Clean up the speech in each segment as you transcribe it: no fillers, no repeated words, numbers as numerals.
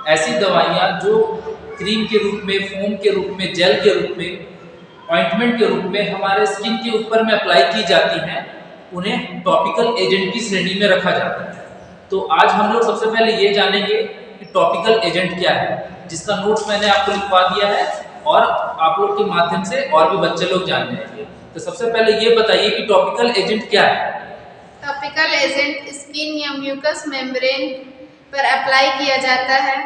ऐसी दवाइयाँ जो क्रीम के रूप में, फोम के रूप में, जेल के रूप में, ऑइंटमेंट के रूप में हमारे स्किन के ऊपर में अप्लाई की जाती हैं, उन्हें टॉपिकल एजेंट की श्रेणी में रखा जाता है। तो आज हम लोग सबसे पहले ये जानेंगे कि टॉपिकल एजेंट क्या है, जिसका नोट्स मैंने आपको लिखवा दिया है और आप लोग के माध्यम से और भी बच्चे लोग जान जाएंगे। तो सबसे पहले ये बताइए कि टॉपिकल एजेंट क्या है। टॉपिकल एजेंट स्किन या म्यूकस मेम्ब्रेन पर अप्लाई किया जाता है,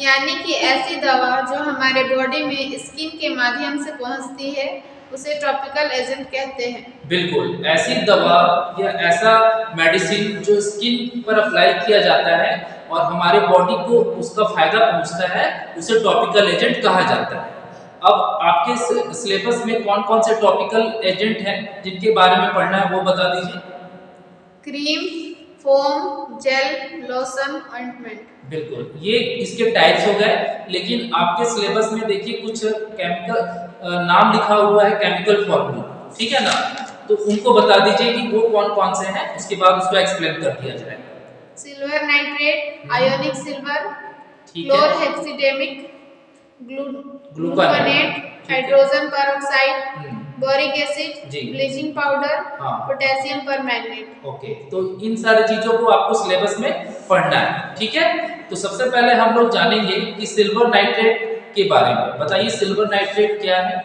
यानी कि ऐसी दवा जो हमारे बॉडी में स्किन के माध्यम से पहुंचती है उसे टॉपिकल एजेंट कहते हैं। बिल्कुल, ऐसी दवा या ऐसा मेडिसिन जो स्किन पर अप्लाई किया जाता है और हमारे बॉडी को उसका फायदा पहुंचता है, उसे टॉपिकल एजेंट कहा जाता है। अब आपके सिलेबस में कौन कौन से टॉपिकल एजेंट हैं जिनके बारे में पढ़ना है वो बता दीजिए। Cream, foam, gel, lotion, ointment. बिल्कुल, ये इसके टाइप्स हो गए, लेकिन आपके सिलेबस में देखिए कुछ केमिकल नाम लिखा हुआ है, केमिकल फॉर्मूला, ठीक है ना, तो उनको बता दीजिए कि वो कौन कौन से हैं, उसके बाद उसको एक्सप्लेन कर दिया जाएगा। सिल्वर नाइट्रेट, आयोनिक सिल्वर, ठीक है, क्लोरहेक्सिडेमिक, ग्लूकानेट, हाइड्रोजन पेरोक्साइड, बोरिक एसिड, जी, ब्लीचिंग पाउडर, हाँ, पोटेशियम परमैंगनेट। ओके, तो इन सारी चीजों को आपको सिलेबस में पढ़ना है, ठीक है। तो सबसे पहले हम लोग जानेंगे कि सिल्वर नाइट्रेट के बारे में। बताइए सिल्वर नाइट्रेट क्या है।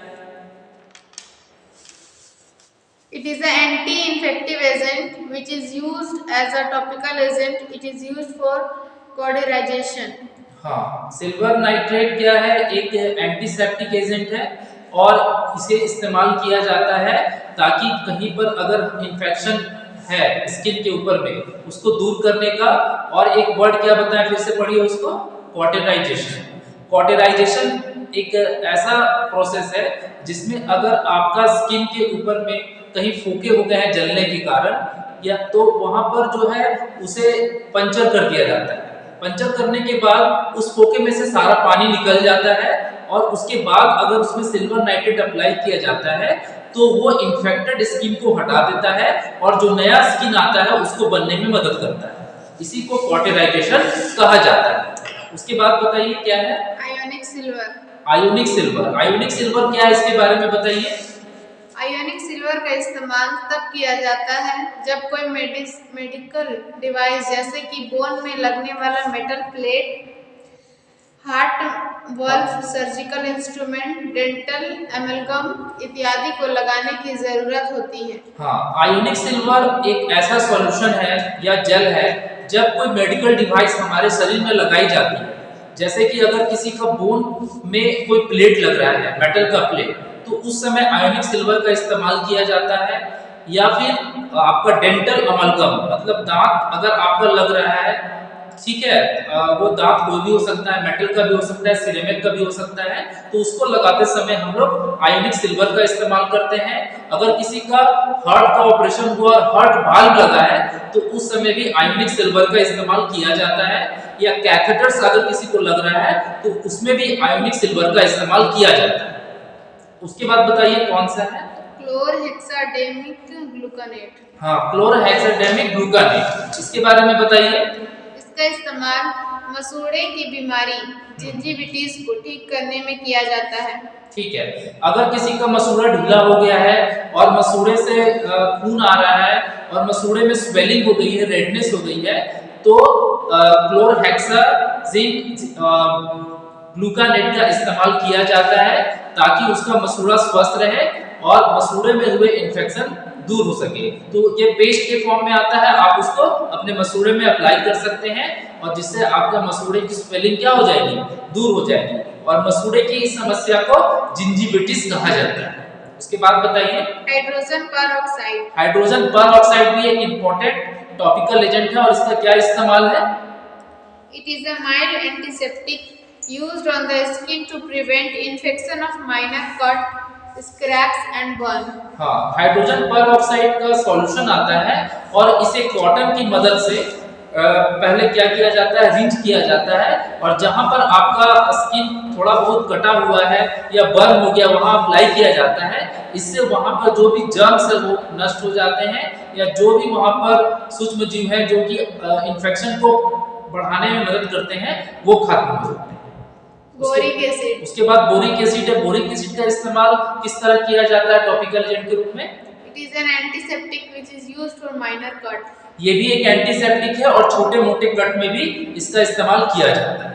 It is an anti-infective agent which is used as a topical agent. It is used for cauterization. हाँ, सिल्वर नाइट्रेट क्या है, एक एंटीसेप्टिक एजेंट है और इसे इस्तेमाल किया जाता है ताकि कहीं पर अगर इन्फेक्शन है स्किन के ऊपर में उसको दूर करने का। और एक वर्ड क्या बताएं, फिर से पढ़िए उसको, कॉटेराइजेशन। कॉटेराइजेशन एक ऐसा प्रोसेस है जिसमें अगर आपका स्किन के ऊपर में कहीं फोके हो गए हैं जलने के कारण, या तो वहां पर जो है उसे पंचर कर दिया जाता है। पंचर करने के बाद उस फोके में से सारा पानी निकल जाता है और उसके बाद अगर उसमें सिल्वर नाइट्रेट अप्लाई किया जाता है तो वो इन्फेक्टेड स्किन को हटा देता है और जो नया स्किन आता है उसको बनने में मदद करता है। इसी को कॉटेराइजेशन कहा जाता है। उसके बाद बताइए क्या है, ionic silver. Ionic silver. Ionic silver क्या है, इसके बारे में बताइए। आयोनिक सिल्वर का इस्तेमाल तब किया जाता है जब कोई मेडिकल डिवाइस जैसे कि बोन में लगने वाला metal plate, heart valve, surgical instrument, dental amalgam इत्यादि को लगाने की जरूरत होती है। हाँ, आयोनिक सिल्वर एक ऐसा सॉल्यूशन है या जेल है जब कोई मेडिकल डिवाइस हमारे शरीर में लगाई जाती है, जैसे कि अगर किसी का बोन में कोई प्लेट लग रहा है, मेटल का प्लेट, तो उस समय आयोनिक सिल्वर का इस्तेमाल किया जाता है। या फिर आपका डेंटल अमलगम, मतलब दांत अगर आपका लग रहा है, ठीक है, वो दांत कोई भी हो सकता है, मेटल का भी हो सकता है, सिरेमिक का भी हो सकता है, तो उसको लगाते समय हम लोग आयोनिक सिल्वर का इस्तेमाल करते हैं। अगर किसी का हार्ट का ऑपरेशन हुआ और हार्ट वाल्व लगा है तो उस समय भी आयोनिक सिल्वर का इस्तेमाल किया जाता है। या कैथेटर्स अगर किसी को लग रहा है तो उसमें भी आयोनिक सिल्वर का इस्तेमाल किया जाता है। उसके बाद बताइए कौन सा है, क्लोरहेक्साडेमिक ग्लूकानेट। हाँ, क्लोरहेक्साडेमिक ग्लूकानेट, इसके बारे में बताइए। इसका इस्तेमाल मसूड़े की बीमारी जिंजिविटिस को ठीक करने में किया जाता है। ठीक है, अगर किसी का मसूड़ा ढीला हो गया है और मसूड़े से खून आ रहा है और मसूड़े में स्वेलिंग हो गई है, रेडनेस हो गई है, तो क्लोरहेक्साजिन ग्लूकानेट का इस्तेमाल किया जाता है ताकि उसका मसूड़ा स्वस्थ रहे और मसूड़े में हुए इन्फेक्शन दूर हो सके। तो ये पेस्ट के फॉर्म में आता है, आप उसको अपने मसूड़े में अप्लाई कर सकते हैं और जिससे आपका मसूड़े की स्वेलिंग क्या हो जाएगी, दूर हो जाएगी और मसूड़े की इस समस्या को जिंजिविटिस कहा जाता है। उसके बाद बताइए हाइड्रोजन पेरोक्साइड। हाइड्रोजन पेरोक्साइड भी एक इम्पोर्टेंट टॉपिकल एजेंट है और इसका क्या इस्तेमाल है। It is a mild antiseptic used on the skin to prevent infection of minor cut, scraps and burn. हाँ, हाइड्रोजन पेरोक्साइड का सॉल्यूशन आता है और इसे कॉटन की मदद से पहले क्या किया जाता है, रिंच किया जाता है और जहां पर आपका स्किन थोड़ा बहुत कटा हुआ है या बर्न हो गया वहां अप्लाई किया जाता है। इससे वहां पर जो भी जर्म्स है वो नष्ट हो जाते हैं या जो भी वहां पर सूक्ष्म जीव है जो कि इन्फेक्शन को बढ़ाने में मदद करते हैं वो खत्म हो जाते हैं। Boric acid. उसके बाद बोरिक एसिड है। बोरिक एसिड का इस्तेमाल किस तरह किया जाता है टॉपिकल एजेंट के रूप में? It is an antiseptic which is used for minor cut. ये भी एक एंटीसेप्टिक है और छोटे मोटे कट में भी इसका इस्तेमाल किया जाता है।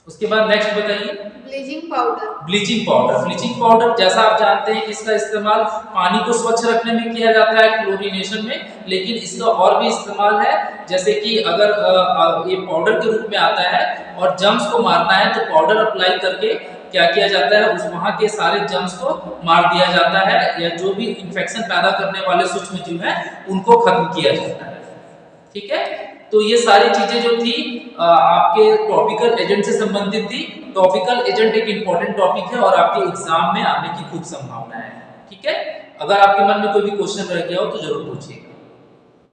उसके बाद नेक्स्ट बताइए। Bleaching powder. Bleaching powder. Bleaching powder जैसा आप जानते हैं कि इसका इस्तेमाल पानी को स्वच्छ रखने में किया जाता है क्लोरीनेशन में, लेकिन इसका और भी इस्तेमाल है। जैसे कि अगर ये पाउडर के रूप में आता है और जर्म्स को मारना है तो पाउडर अप्लाई करके क्या किया जाता है, उस वहां के सारे जर्म्स को मार दिया जाता है, या जो भी इंफेक्शन पैदा करने वाले सूक्ष्म जीव हैं उनको खत्म किया जाता है। ठीक है, तो ये सारी चीजें जो थी आपके टॉपिकल एजेंट से संबंधित थी। टॉपिकल एजेंट एक इंपॉर्टेंट टॉपिक है और आपके एग्जाम में आने की खूब संभावना है। ठीक है, अगर आपके मन में कोई भी क्वेश्चन रह गया हो तो जरूर पूछिएगा।